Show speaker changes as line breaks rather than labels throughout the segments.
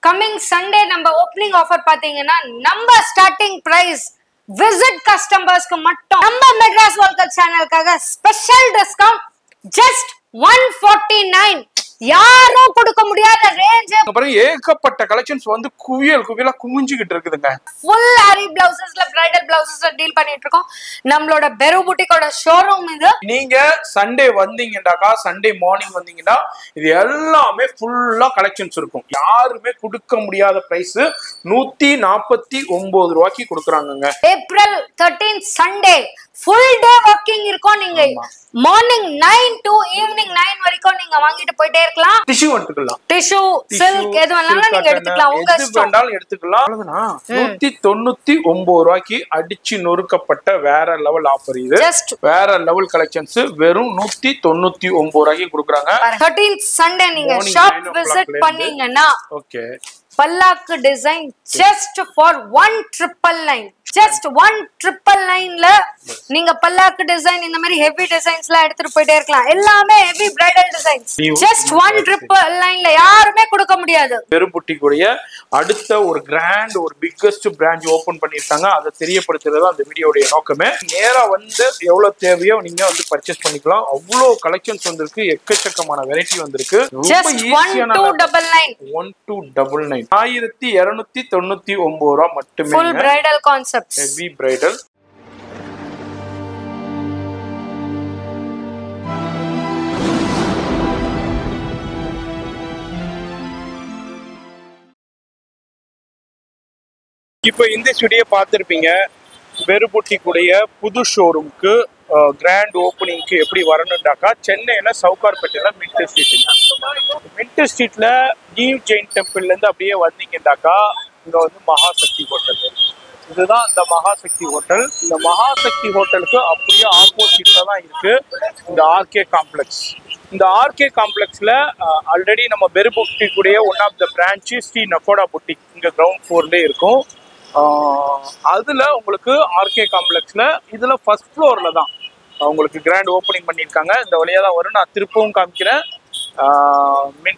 coming Sunday நம்ம opening offer பாத்தீங்கன்னா நம்ம starting price visit customers க்கு மட்டும் நம்ம மெட்ராஸ் வேர்ல்ட் கப் சேனலுக்காக ஸ்பெஷல் டிஸ்கவுண்ட் just 149 யாரும் கொடுக்க முடியாத ரேஞ்ச்.
அப்புறம் ஏகப்பட்ட கலெக்ஷன்ஸ் வந்து குவியலா குமிஞ்சிக்கிட்டு இருக்குதுங்க.
ஃபுல் ஆரி பிளவுசஸ்ல பிரைடல் பிளவுசஸ்ல டீல் பண்ணிட்டு இருக்கோம். நம்மளோட பெரு புட்டிக்கோட ஷோரூம் இது.
நீங்க சண்டே வந்தீங்கன்னாக்கா சண்டே மார்னிங் வந்தீங்கன்னா இது எல்லாமே ஃபுல்லா கலெக்ஷன்ஸ் இருக்கும். யாருமே கொடுக்க முடியாத பிரைஸ் 149 ரூபாய்க்கு கொடுக்குறாங்க.
April 13 Sunday full day working இருக்கும். நீங்க மார்னிங் 9 to ஈவினிங் 9 வரைக்கும் நீங்க வாங்கிட்டு போயிட்டே இருக்கலாம்.
டிஷ்யூ எடுத்துக்கலாம்.
டிஷ்யூ சில்க் எது வேணாலும் நீங்க எடுத்துக்கலாம். உங்க
இஷ்டம் எடுத்துக்கலாம். 199 ரூபாய்க்கு அடிச்சு நொறுக்கப்பட்ட வேற லெவல் ஆஃபர் இது. வேற லெவல் கலெக்ஷன்ஸ் வெறும் 199 ரூபாய்க்கு கொடுக்குறாங்க.
13th சண்டே நீங்க ஷாப் விசிட் பண்ணீங்கன்னா
okay
palak design just for 1999 just 1999ல நீங்க பல்லாக்கு டிசைன் இந்த மாதிரி ஹெவி டிசைன்ஸ்லாம் எடுத்துட்டு போயிட்டே இருக்கலாம். எல்லாமே ஹெவி பிரைடல் டிசைன்ஸ் just 1999ல யாருமே கொடுக்க முடியாது.
பெரும்புட்டிக்குடைய அடுத்த ஒரு கிராண்ட் ஒரு பிக்கஸ்ட் பிரான்ச் ஓபன் பண்ணிருக்காங்க. அதை தெரியப்படுத்துறது அந்த வீடியோடைய நோக்கமே. நேரா வந்து எவ்வளவு தேவையோ நீங்க வந்து பர்ச்சேஸ் பண்ணிக்கலாம். அவ்வளவு கலெக்ஷன்ஸ் வந்திருக்கு. எக்கச்சக்கமான வெரைட்டி வந்திருக்கு. ரொம்ப ஈஸியான 1299 1299 ரூபாய் மட்டுமே.
Full bridal concepts
heavy bridal. இப்போ இந்த வீடியோ பார்த்துருப்பீங்க. பெருபுட்டிக்குடைய புது ஷோரூமுக்கு கிராண்ட் ஓப்பனிங்க்கு எப்படி வரணும்னாக்கா சென்னையில் சவுகார்பேட்டையில் மின்ட் ஸ்ட்ரீட்ல நியூ ஜெயின் டெம்பிள்லேருந்து அப்படியே வந்தீங்கன்னாக்கா இங்கே வந்து மகாசக்தி ஹோட்டல். இதுதான் இந்த மகாசக்தி ஹோட்டல். இந்த மகாசக்தி ஹோட்டலுக்கு அப்படியே ஆப்போசிட்ல தான் இருக்கு இந்த ஆர்கே காம்ப்ளெக்ஸ். இந்த ஆர்கே காம்ப்ளெக்ஸ்ல ஆல்ரெடி நம்ம பெருபுட்டிக்குடைய one of the branch Shri Nakoda boutique இங்கே கிரவுண்ட் ஃப்ளோர்லேயே இருக்கும். அதுல உங்களுக்கு ஆர்கே காம்ப்ளெக்ஸ்ல இதுல ஃபர்ஸ்ட் ஃப்ளோர்ல தான் உங்களுக்கு கிராண்ட் ஓப்பனிங் பண்ணியிருக்காங்க. இந்த வழியா தான் வரும். நான் திருப்பவும் காமிக்கிறேன்.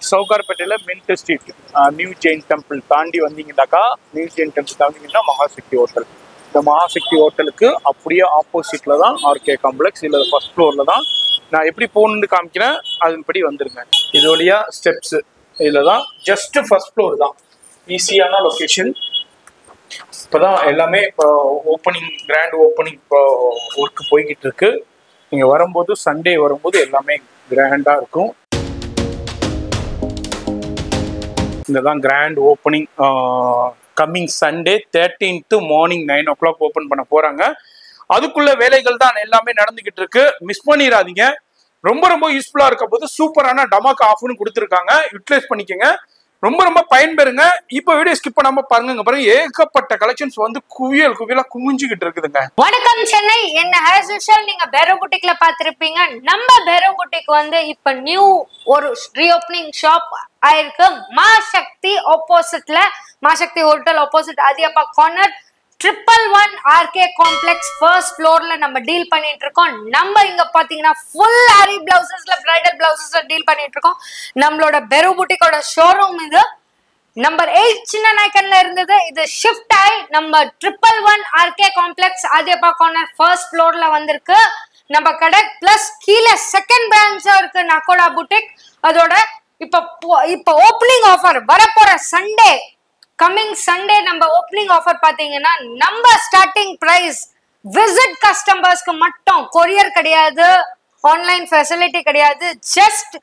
சவுகார்பேட்டையில mint street new Jain temple தாண்டி வந்தீங்கன்னாக்கா நியூ ஜெயின் டெம்பிள் தாண்டிங்கன்னா மகாசக்தி ஹோட்டல். இந்த மகாசக்தி ஹோட்டலுக்கு அப்படியே ஆப்போசிட்ல தான் ஆர்கே காம்ப்ளெக்ஸ். இல்லை ஃபர்ஸ்ட் ஃப்ளோர்ல தான். நான் எப்படி போகணுன்னு காமிக்கிறேன். அதன்படி வந்துருங்க. இது வழியா ஸ்டெப்ஸ் இதில் தான். ஜஸ்ட் ஃபர்ஸ்ட் ஃப்ளோர் தான். ஈஸியான லொக்கேஷன். இப்போதான் எல்லாமே இப்போ ஓப்பனிங் கிராண்ட் ஓப்பனிங் இப்போ ஒர்க்கு போய்கிட்டு இருக்கு. நீங்கள் வரும்போது சண்டே வரும்போது எல்லாமே கிராண்டாக இருக்கும். இங்கே தான் grand opening coming Sunday 13th morning 9 o'clock open பண்ண போகிறாங்க. அதுக்குள்ள வேலைகள் தான் எல்லாமே நடந்துக்கிட்டு இருக்கு. மிஸ் பண்ணிடாதீங்க. ரொம்ப ரொம்ப யூஸ்ஃபுல்லாக இருக்க போது சூப்பரான டமாக் ஆஃப்னு கொடுத்துருக்காங்க. யூட்டிலைஸ் பண்ணிக்கோங்க. ரொம்ப ரொம்ப பயன்பெறுங்க. இப்போ வீடியோ ஸ்கிப் பண்ணாம பாருங்க. பாருங்க ஏகப்பட்ட கலெக்ஷன்ஸ் வந்து குவியலா குமிஞ்சிக்கிட்டு இருக்குதுங்க.
வணக்கம் சென்னை. என்ன ஆஸ் யூஷுவல் நீங்க பெரு புட்டிக்ல பாத்திருப்பீங்க. நம்ம பெரு புட்டிக் வந்து இப்ப நியூ ஒரு ரீஓப்பனிங் ஷாப் ஆயிருக்கு. மாசக்தி ஆப்போசிட்ல Masakthi hotel opposite Adiyappa corner 111 RK complex first ஃப்ளோர்ல நம்ம டீல் பண்ணிட்டு இருக்கோம். நம்ம இங்க பாத்தீங்கன்னா ஃபுல் ஆரி பிளவுசஸ்ல பிரைடல் பிளவுசஸ்ல டீல் பண்ணிட்டு இருக்கோம். நம்மளோட பெரு புட்டிக்கோட ஷோரூம் இது. நம்பர் 8 சின்ன நாயக்கன்ல இருந்தது. இது ஷிஃப்ட் ஆகி நம்ம 111 ஆர்கே காம்ப்ளெக்ஸ் ஆதியப்பா கார்னர் ஃபர்ஸ்ட் ஃப்ளோர்ல வந்திருக்கு நம்ம கடை. பிளஸ் கீழே செகண்ட் பிரான்ச்சா இருக்கு நக்கோடா புட்டிக். அதோட இப்ப ஓப்பனிங் ஆஃபர் வரப்போற சண்டே கம்மிங் சண்டே நம்ம ஓப்பனிங் ஆஃபர் பாத்தீங்கன்னா நம்ம ஸ்டார்டிங் பிரைஸ் விசிட் கஸ்டமர்ஸ்க்கு மட்டும். கொரியர் கிடையாது, ஆன்லைன் ஃபெசிலிட்டி கிடையாது. ஜஸ்ட்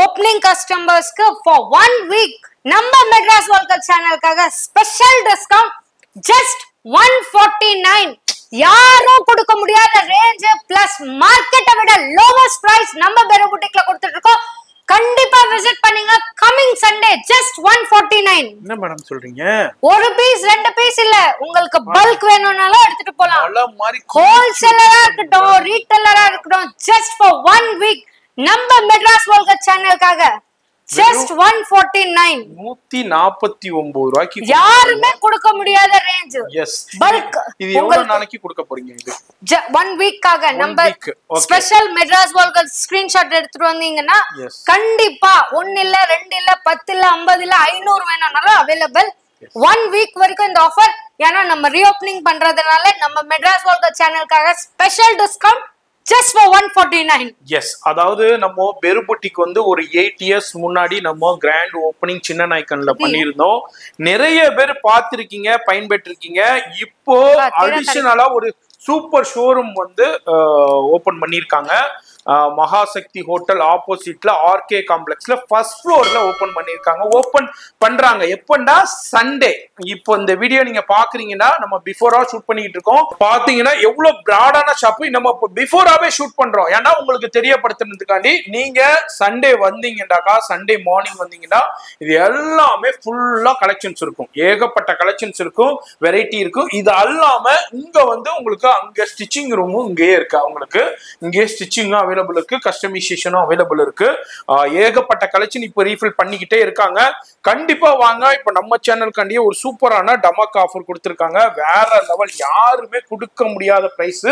ஓப்பனிங் கஸ்டமர்ஸ்க்கு ஃபார் 1 week நம்ம மெட்ராஸ் வேர்ல்ட் கப் சேனலுக்காக ஸ்பெஷல் டிஸ்கவுண்ட் just 149 யாரும் கொடுக்க முடியாத ரேஞ்ச் பிளஸ் மார்க்கெட்டை விட லோவஸ்ட் பிரைஸ் நம்ம பெரு புட்டிக்ல கொடுத்துட்டு இருக்கோம். கண்டிப்பா விசிட் பண்ணுங்க. Coming Sunday just 149.
என்ன மேடம் சொல்றீங்க?
ஒரு பீஸ் 2 பீஸ் இல்ல, உங்களுக்கு பல்க் வேணும்னாலும் எடுத்துட்டு போலாம். ஹோல்சேலரா இருக்கட்டும், ரீட்டெயிலரா இருக்கட்டும், ஜஸ்ட் ஃபார் 1 week நம்ம மெட்ராஸ் வேர்ல்ட் கப் சேனலுக்காக just 149
149 ரூபாய்க்கு
யாருமே கொடுக்க முடியாத ரேஞ்ச்.
எஸ்
பல்க்
இது எவ்வளவு நாளைக்கு கொடுக்க போறீங்க? இது
1 வீக்காக நம்ம ஸ்பெஷல் மெட்ராஸ் வால்கர் ஸ்கிரீன்ஷாட் எடுத்துட்டு வந்தீங்கன்னா கண்டிப்பா 1 இல்ல 2 இல்ல 10 இல்ல 50 இல்ல 500 வேணும்னாலும் அவைலபிள் 1 வீக் வரைக்கும் இந்த ஆஃபர். ஏன்னா நம்ம ரீஓப்பனிங் பண்றதுனால நம்ம மெட்ராஸ் வால்கர் சேனலுக்காக special discount just for 149.
Yes, அதாவது நம்ம பெருபுட்டிக்கு வந்து ஒரு 8 இயர்ஸ் முன்னாடி நம்ம கிராண்ட் ஓப்பனிங் சின்ன நாய்க்கன்ல பண்ணியிருந்தோம். நிறைய பேர் பார்த்திருக்கீங்க, பயன்பெற்றிருக்கீங்க. இப்போ அடிஷனலா ஒரு சூப்பர் ஷோரூம் வந்து ஓபன் பண்ணியிருக்காங்க. மகாசக்தி ஹோட்டல் ஆப்போசிட்ல ஆர்கே காம்ப்ளெக்ஸ்ல ஃபர்ஸ்ட் ஃப்ளோர்ல ஓபன் பண்ணிருக்காங்க. ஓபன் பண்றாங்க எப்பண்டா சண்டே. இப்போ இந்த வீடியோ நீங்க பாக்குறீங்கன்னா நம்ம பிஃபோரா ஷூட் பண்ணிட்டு இருக்கோம். பாத்தீங்கன்னா எவ்வளவு பிராடான ஷாப் நம்ம பிஃபோராவே ஷூட் பண்றோம். ஏன்னா உங்களுக்கு தெரியப்படுத்துறதுக்காண்டி நீங்க சண்டே வந்தீங்கன்னாக்கா, சண்டே மார்னிங் வந்தீங்கன்னா இது எல்லாமே ஃபுல்லா கலெக்ஷன்ஸ் இருக்கும். ஏகப்பட்ட கலெக்ஷன்ஸ் இருக்கும், வெரைட்டி இருக்கும். இது அல்லாம இங்க வந்து உங்களுக்கு அங்க ஸ்டிச்சிங் ரூமும் இங்கேயே இருக்கு. அவங்களுக்கு இங்கேயே ஸ்டிச்சிங்கும் அவைலபிள் இருக்கு, கஸ்டமைசேஷனும் அவைலபிள் இருக்கு. ஏகப்பட்ட கலெக்ஷன் இப்போ ரீஃபில் பண்ணிக்கிட்டே இருக்காங்க. கண்டிப்பா வாங்க. இப்ப நம்ம சேனலுக்காண்டியே ஒரு சூப்பரான டமாக் ஆஃபர் கொடுத்திருக்காங்க. வேற லெவல், யாருமே கொடுக்க முடியாத பிரைஸ்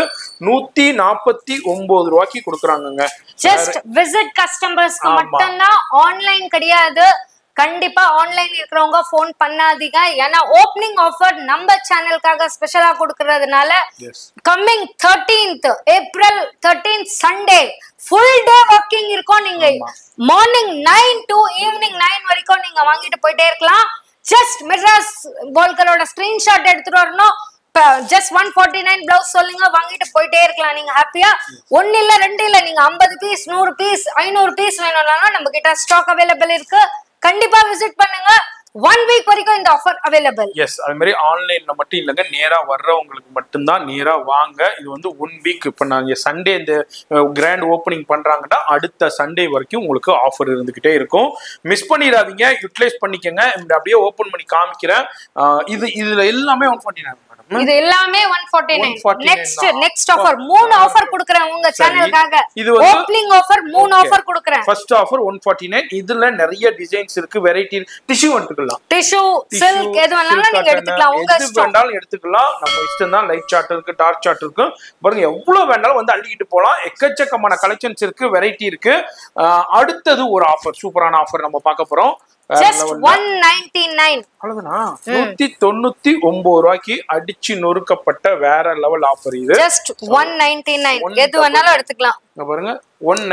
149 ரூபாய்க்கு கொடுக்குறாங்க.
ஜஸ்ட் விசிட் கஸ்டமர்ஸ்க்கு மட்டும் தான், ஆன்லைன் கிடையாது. கண்டிப்பா ஆன்லைன் இருக்கிறவங்க போன் பண்ணாதீங்க. ஏன்னா ஓப்பனிங் ஆஃபர் நம்ம சேனலுக்காக ஸ்பெஷலா கொடுக்கறதுனால coming 13th April 13th Sunday full day working இருக்கும். நீங்க மார்னிங் 9 to ஈவினிங் 9 வரைக்கும் நீங்க வாங்கிட்டு போயிட்டே இருக்கலாம். ஜஸ்ட் மெட்ராஸ் வால்கரோட ஸ்கிரீன்ஷாட் எடுத்துட்டு வரணும். ஜஸ்ட் 149 பிளவுஸ் சொல்லுங்க, வாங்கிட்டு போயிட்டே இருக்கலாம். நீங்க ஹாப்பியா 1 இல்ல 2 இல்ல, நீங்க 50 பீஸ் 100 பீஸ் 500 பீஸ் வேணும்னாலும் நம்ம கிட்ட ஸ்டாக் அவைலபிள் இருக்கு. கண்டிப்பா விசிட் பண்ணுங்க. 1 வீக் வரைக்கும் இந்த ஆஃபர் அவைலபிள்.
எஸ், அது மாதிரி ஆன்லைன்ல மட்டும் இல்லைங்க, நேரா வர்றவங்களுக்கு மட்டும்தான். நேரா வாங்க. இது வந்து 1 வீக். இப்போ நாங்கள் சண்டே இந்த கிராண்ட் ஓப்பனிங் பண்றாங்கன்னா அடுத்த சண்டே வரைக்கும் உங்களுக்கு ஆஃபர் இருந்துகிட்டே இருக்கும். மிஸ் பண்ணிடாதீங்க, யூட்டிலைஸ் பண்ணிக்கங்க. அப்படியே ஓப்பன் பண்ணி காமிக்கிறேன். இதுல எல்லாமே 149.
இது எல்லாமே 149. நெக்ஸ்ட் ஆஃபர் 3 ஆஃபர் குடுக்குறேன் உங்க சேனலுக்காக.
இது வந்து
ஓப்பனிங் ஆஃபர் 3 ஆஃபர் குடுக்குறேன்.
First offer 149. இதுல நிறைய டிசைன்ஸ் இருக்கு, வெரைட்டி. டிஷ்யூ எடுத்துக்கலாம்,
டிஷ்யூ சில்க் எது வேணாலும் நீங்க எடுத்துக்கலாம். உங்க
இஷ்டம், வேண்டாலும் எடுத்துக்கலாம். நம்ம இஷ்டம் தான். லைட் சார்ட் இருக்கு, டார்க் சார்ட் இருக்கு. பாருங்க எவ்வளவு வேண்டாலும் வந்து அள்ளிக்கிட்டு போலாம். எக்கச்சக்கமான கலெக்ஷன்ஸ் இருக்கு, வெரைட்டி இருக்கு. அடுத்தது ஒரு ஆஃபர், சூப்பரான ஆஃபர் நம்ம பார்க்க போறோம்.
just 199.
அவ்வளவுதானா? 199 ரூபாய்க்கு அடிச்சு நொறுக்கப்பட்ட வேற லெவல் ஆஃபர் இது.
just 199. எது வேணாலும் எடுத்துக்கலாம்.
பாருங்க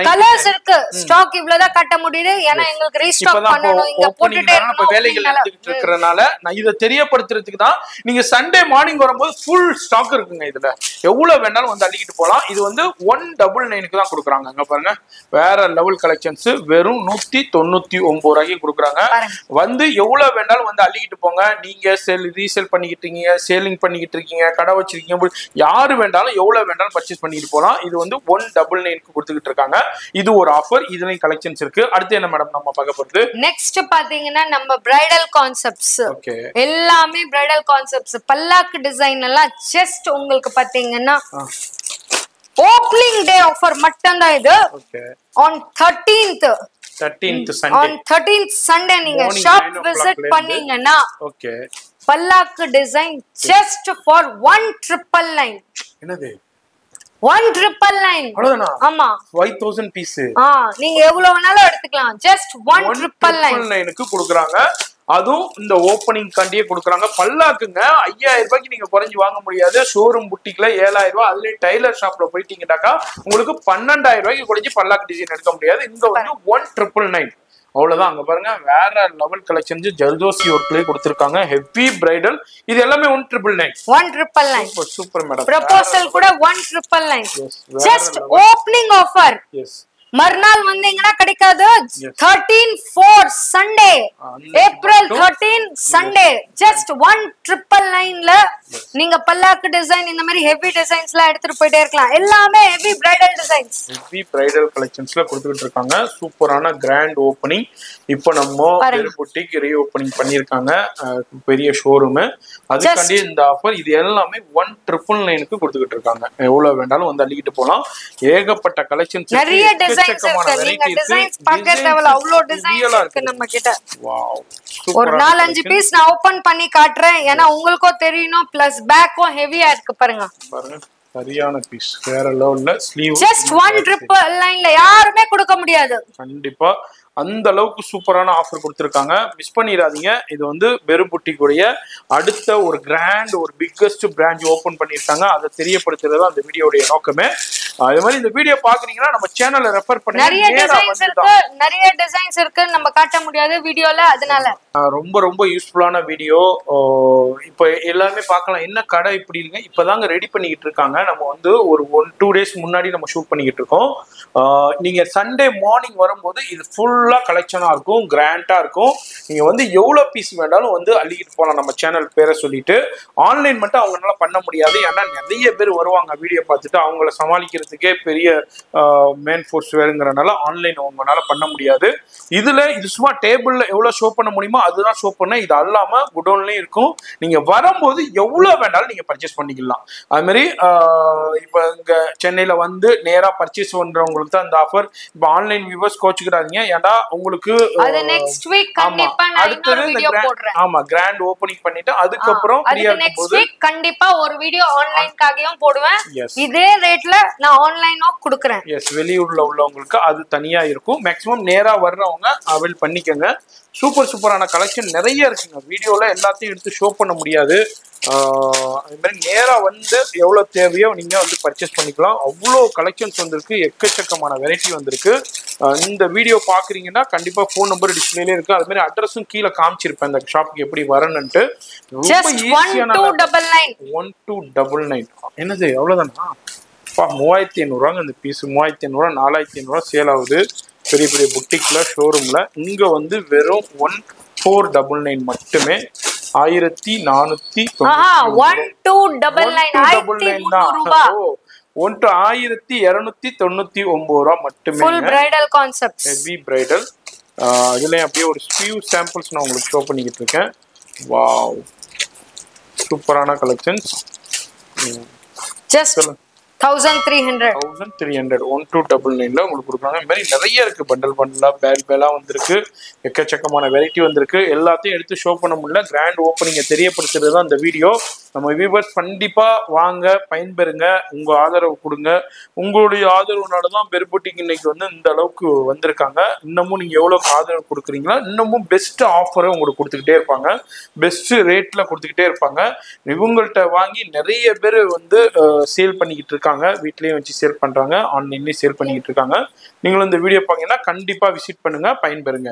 கலர்ஸ் இருக்கு. ஸ்டாக் இவ்வளவுதான் கட்ட முடியுது. ஏன்னா எங்களுக்கு ரீஸ்டாக் பண்ணனும். இங்க போட்டுட்டே இருக்கோம்.
வேலைகள் நடந்துட்டு இருக்கறனால நான் இத தெரியப்படுத்துறதுக்கு தான். நீங்க சண்டே மார்னிங் வரும்போது ஃபுல் ஸ்டாக் இருக்குங்க. இதுல எவ்வளவு வேணாலும் வந்து அள்ளிக்கிட்டு போலாம். இது வந்து 199க்கு தான் கொடுக்குறாங்க. அங்க பாருங்க வேற லெவல் கலெக்ஷன்ஸ் வெறும் 199 ரூபாய்க்கு கொடுக்குறாங்க. வந்து எவ்வளவு வேணாலும் வந்து அள்ளிக்கிட்டு போங்க. நீங்க ரீசேல் பண்ணிக்கிட்டு இருக்கீங்க, சேலிங் பண்ணிக்கிட்டு இருக்கீங்க, கடை வச்சிருக்கீங்க, யாரு வேண்டாலும் எவ்வளவு வேண்டாலும் பர்ச்சேஸ் பண்ணிட்டு போலாம். இது வந்து 199க்கு கொடுத்துக்கிட்டு இருக்காங்க. இது ஒரு ஆஃபர். இதுலயும் கலெக்ஷன்ஸ் இருக்கு. அடுத்து என்ன மேடம் நம்ம பார்க்க போறது?
நெக்ஸ்ட் பாத்தீங்கன்னா நம்ம பிரைடல் கான்செப்ட்ஸ்.
ஓகே,
எல்லாமே பிரைடல் கான்செப்ட்ஸ். பல்லாக்கு டிசைன் எல்லாம் ஜஸ்ட் உங்களுக்கு பாத்தீங்கன்னா ஓப்பனிங் டே ஆஃபர் மட்டும் தான் இது.
Okay,
on 13th
Sunday.
on 13th Sunday நீங்க ஷாப் விசிட் பண்ணீங்கன்னா
okay,
palak design just for 199.
என்னது
199?
அவ்வளவுதானா?
ஆமா,
5000 பீஸ்.
நீங்க எவ்வளவு வேணாலும் எடுத்துக்கலாம். ஜஸ்ட் 199க்கு
கொடுக்குறாங்க. அதுவும் இந்த ஓப்பனிங் கண்டியே கொடுக்குறாங்க. பல்லாக்குங்க 5000 ரூபாய்க்கு நீங்க குறைஞ்சி வாங்க முடியாது. ஷோரூம் புட்டிக்ல 7000 ரூபாய். அதுல டைலர் ஷாப்ல போயிட்டீங்கன்னாக்கா உங்களுக்கு 12000 ரூபாய்க்கு குறைஞ்சி பல்லாக்கு டிசைன் எடுக்க முடியாது. இங்க வந்து 199. அவ்வளவுதான். அங்க பாருங்க வேற லெவல் கலெக்ஷன்ஸ் ஜல்தோசி ஒர்க்லயே கொடுத்திருக்காங்க. Heavy bridal. இது எல்லாமே
199.
Super madam.
ப்ரொபோசல் கூட 199. Just opening offer.
எஸ்,
மறுநாள் வந்தீங்கன்னா கிடைக்காது. 13/4 சண்டே, ஏப்ரல் 13 சண்டே, ஜஸ்ட் 199ல நீங்க பல்லாக்கு டிசைன் இந்த மாதிரி ஹெவி டிசைன்ஸ்லாம் எடுத்துட்டு போயிட்டே இருக்கலாம். எல்லாமே heavy bridal designs,
heavy bridal கலெக்ஷன்ஸ்ல கொடுத்துட்டு இருக்காங்க. சூப்பரான கிராண்ட் ஓப்பனிங். இப்போ நம்ம புட்டிக் ரீ ஓப்பனிங் பண்ணிருக்காங்க, பெரிய ஷோரூம். அதுக்காண்டி இந்த ஆஃபர். இது எல்லாமே 199க்கு கொடுத்துக்கிட்டு இருக்காங்க. எவ்வளவு வேண்டாலும் வந்து அள்ளிக்கிட்டு போலாம். ஏகப்பட்ட கலெக்ஷன்ஸ்,
நிறைய டிசைன்ஸ் இருக்கு. நீங்க டிசைன்ஸ் பார்க்க தேவல, அவ்ளோ டிசைன்ஸ் இருக்கு நம்ம கிட்ட.
வாவ்,
ஒரு 4-5 பீஸ் நான் ஓபன் பண்ணி காட்றேன். ஏன்னா உங்களுக்கும் தெரியணும். பிளஸ் பேக்கும் ஹெவியா இருக்கு பாருங்க.
பாருங்க சரியான பீஸ், வேற லெவல்ல. ஸ்லீவ்
ஜஸ்ட் 1 ட்ரிபிள் லைன்ல யாருமே கொடுக்க முடியாது.
கண்டிப்பா அந்த அளவுக்கு சூப்பரான ஆஃபர் கொடுத்துருக்காங்க. மிஸ் பண்ணிடாதீங்க. இது வந்து பெரும்புட்டிக்குடைய அடுத்த ஒரு கிராண்ட், ஒரு பிக்கஸ்ட் பிரான்ச் ஓபன் பண்ணியிருக்காங்க. அதை தெரியப்படுத்துறது அந்த வீடியோடைய நோக்கமே. அதே மாதிரி இந்த வீடியோ பாக்குறீங்கன்னா நம்ம சேனலை ரெஃபர் பண்ணி
நிறைய டிசைன்ஸ் இருக்கு, நம்ம காட்ட முடியாது வீடியோல, அதனால
ரொம்ப ரொம்ப யூஸ்ஃபுல்லான வீடியோ. இப்போ எல்லாருமே பார்க்கலாம் என்ன கடை இப்படி இருங்க, இப்பதாங்க ரெடி பண்ணிக்கிட்டு இருக்காங்க. நம்ம வந்து ஒரு 1-2 டேஸ் முன்னாடி நம்ம ஷூட் பண்ணிக்கிட்டு இருக்கோம். நீங்க சண்டே மார்னிங் வரும்போது இது ஃபுல்லா கலெக்ஷனா இருக்கும், கிராண்டா இருக்கும். நீங்க வந்து எவ்வளவு பீஸ் வேண்டாலும் வந்து அள்ளிக்கிட்டு போகலாம். நம்ம சேனல் பேரை சொல்லிட்டு ஆன்லைன் மட்டும் அவங்களால பண்ண முடியாது. ஏன்னா நிறைய பேர் வருவாங்க வீடியோ பார்த்துட்டு, அவங்கள சமாளிக்கிறதுக்கே பெரிய மேன் ஃபோர்ஸ் வேறுங்கிறனால ஆன்லைன் அவங்களால பண்ண முடியாது. இது சும்மா டேபிள்ல எவ்வளவு ஷோ பண்ண முடியுமோ அதுதான் ஷோ பண்ண. இது அல்லாம குடோன்லயும் இருக்கும். நீங்க வரும்போது எவ்வளவு வேண்டாலும் நீங்க பர்ச்சேஸ் பண்ணிக்கலாம். அது மாதிரி இப்ப இங்க சென்னையில வந்து நேரா பர்ச்சேஸ் பண்றவங்களுக்கு தான் இந்த ஆஃபர். இப்ப ஆன்லைன் வியூவர்ஸ் கோச்சுக்கிறாதீங்க. ஏன்னா உங்களுக்கு
நெக்ஸ்ட் வீக் கண்டிப்பா நான் இன்னொரு வீடியோ போடுறேன்.
ஆமா, கிராண்ட் ஓபனிங் பண்ணிட்டு அதுக்கப்புறம் ஃப்ரீயா
நெக்ஸ்ட் வீக் கண்டிப்பா ஒரு வீடியோ ஆன்லைன்காகவும் போடுவேன். இதே ரேட்ல நான் ஆன்லைனும் கொடுக்குறேன்.
எஸ், வெளியூர்ல உள்ளவங்களுக்கு அது தனியா இருக்கும். மேக்ஸிமம் நேரா வர்றவங்க அவைல் பண்ணிக்கங்க. சூப்பரான கலெக்ஷன் நிறைய இருக்குங்க. வீடியோல எல்லாத்தையும் எடுத்து ஷோ பண்ண முடியாது. அது மாதிரி நேரா வந்து எவ்வளவு தேவையோ நீங்க வந்து பர்ச்சேஸ் பண்ணிக்கலாம். அவ்வளோ கலெக்ஷன்ஸ் வந்திருக்கு, எக்கச்சக்கமான வெரைட்டி வந்திருக்கு. இந்த வீடியோ பாக்குறீங்கன்னா கண்டிப்பா ஃபோன் நம்பர் டிஸ்பிளேல இருக்கு. அது மாதிரி அட்ரஸும் கீழே காமிச்சிருப்பேன் இந்த ஷாப்புக்கு எப்படி வரணும்ட்டு. ரொம்ப ஈஸியான 1299. என்னது அவ்வளவுதானா? 3500 இந்த பீஸ். 3500 4500 சேல் ஆகுது பெரிய பெரிய புட்டிக்ல, ஷோரூம்ல. இங்க வந்து வெறும் 1499 மட்டுமே. 1499 ரூபா மட்டுமே.
Bridal concepts,
heavy bridal. இதுலயும் அப்படியே ஒரு ஃபியூ சாம்பிள்ஸ் நான் உங்களுக்கு ஷோ பண்ணிக்கிட்டு இருக்கேன். வாவ், சூப்பரான கலெக்ஷன்ஸ்.
ஜஸ்ட் 1300
1299 உங்களுக்கு கொடுக்குறாங்க. இந்த மாதிரி நிறைய இருக்கு, பண்டலா பேலா வந்திருக்கு, எக்கச்சக்கமான வெரைட்டி வந்திருக்கு. எல்லாத்தையும் எடுத்து ஷோ பண்ண முடியல. கிராண்ட் ஓப்பனிங்கை தெரியப்படுத்துறது தான் இந்த வீடியோ. நம்ம வியூவர்ஸ் கண்டிப்பா வாங்க, பயன்பெறுங்க, உங்க ஆதரவு கொடுங்க. உங்களுடைய ஆதரவுனால தான் பெரும்புட்டிக்கு இன்னைக்கு வந்து இந்த அளவுக்கு வந்திருக்காங்க. இன்னமும் நீங்க எவ்வளவு ஆதரவு கொடுக்குறீங்களா, இன்னமும் பெஸ்ட் ஆஃபரை உங்களுக்கு கொடுத்துக்கிட்டே இருப்பாங்க, பெஸ்ட் ரேட்ல கொடுத்துக்கிட்டே இருப்பாங்க. இவங்கள்ட்ட வாங்கி நிறைய பேர் வந்து சேல் பண்ணிக்கிட்டு இருக்காங்க. வீட்லயும் வச்சு சேல் பண்றாங்க, ஆன்லைன்லயும் சேல் பண்ணிக்கிட்டு இருக்காங்க. நீங்களும் இந்த வீடியோ பாத்தீங்கன்னா கண்டிப்பா விசிட் பண்ணுங்க, பயன்பெறுங்க.